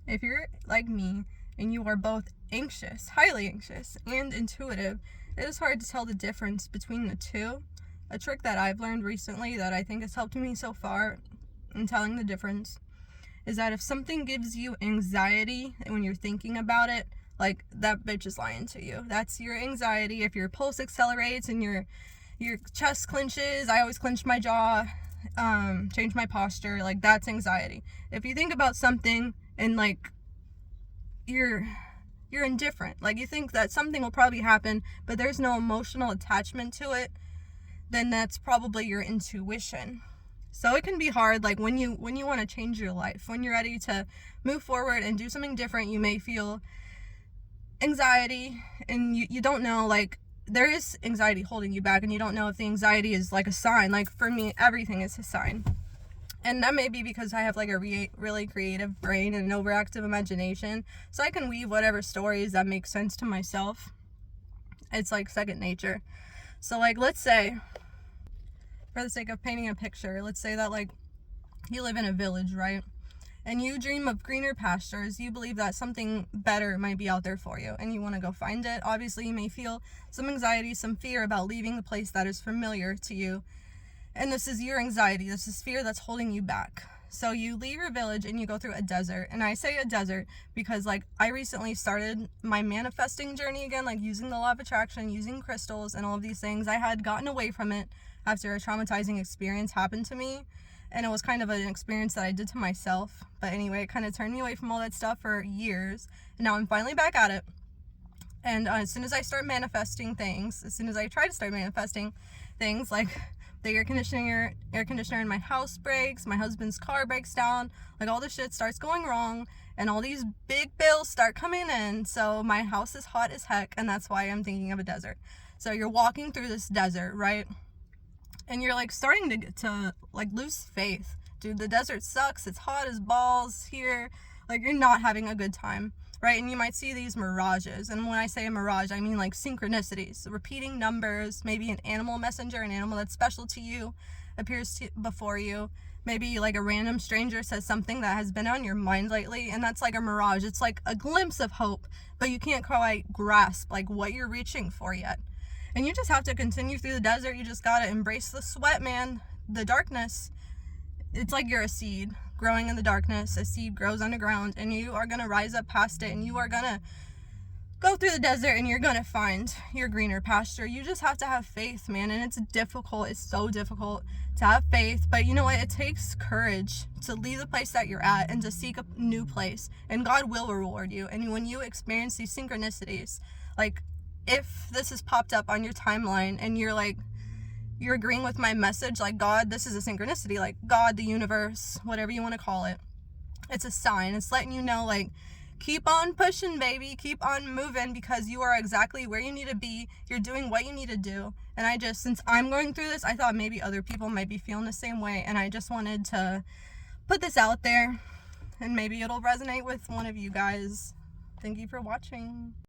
if you're like me and you are both anxious, highly anxious, and intuitive, it is hard to tell the difference between the two. A trick that I've learned recently that I think has helped me so far in telling the difference is that if something gives you anxiety when you're thinking about it, like, that bitch is lying to you. That's your anxiety. If your pulse accelerates and your chest clenches, I always clench my jaw, change my posture, like, that's anxiety. If you think about something and, like, you're indifferent, like, you think that something will probably happen, but there's no emotional attachment to it, then that's probably your intuition. So it can be hard, like, when you want to change your life, when you're ready to move forward and do something different, you may feel anxiety, and you don't know, like, there is anxiety holding you back, and you don't know if the anxiety is like a sign. Like, for me, everything is a sign. And that may be because I have, like, a really creative brain and an overactive imagination, so I can weave whatever stories that make sense to myself. It's like second nature. So, like, let's say, for the sake of painting a picture, let's say that, like, you live in a village, right? And you dream of greener pastures. You believe that something better might be out there for you, and you want to go find it. Obviously, you may feel some anxiety, some fear about leaving the place that is familiar to you. And this is your anxiety. This is fear that's holding you back. So you leave your village and you go through a desert. And I say a desert because, like, I recently started my manifesting journey again, like using the law of attraction, using crystals and all of these things. I had gotten away from it after a traumatizing experience happened to me. And it was kind of an experience that I did to myself. But anyway, it kind of turned me away from all that stuff for years. And now I'm finally back at it. And as soon as I start manifesting things, as soon as I try to start manifesting things, like the air conditioner in my house breaks, my husband's car breaks down, like, all this shit starts going wrong, and all these big bills start coming in. So my house is hot as heck, and that's why I'm thinking of a desert. So you're walking through this desert, right? And you're, like, starting to like, lose faith. Dude, the desert sucks. It's hot as balls here. Like, you're not having a good time, right? And you might see these mirages. And when I say a mirage, I mean, like, synchronicities, repeating numbers. Maybe an animal messenger, an animal that's special to you, appears before you. Maybe, like, a random stranger says something that has been on your mind lately, and that's like a mirage. It's like a glimpse of hope, but you can't quite grasp, like, what you're reaching for yet. And you just have to continue through the desert. You just gotta embrace the sweat, man. The darkness. It's like you're a seed growing in the darkness. A seed grows underground, and you are gonna rise up past it, and you are gonna go through the desert, and you're gonna find your greener pasture. You just have to have faith, man. And it's difficult. It's so difficult to have faith. But you know what? It takes courage to leave the place that you're at and to seek a new place. And God will reward you. And when you experience these synchronicities, like, if this has popped up on your timeline and you're like, you're agreeing with my message, like, God, this is a synchronicity, like, God, the universe, whatever you want to call it, it's a sign. It's letting you know, like, keep on pushing, baby, keep on moving, because you are exactly where you need to be. You're doing what you need to do. And since I'm going through this, I thought maybe other people might be feeling the same way, and I just wanted to put this out there, and maybe it'll resonate with one of you guys. Thank you for watching.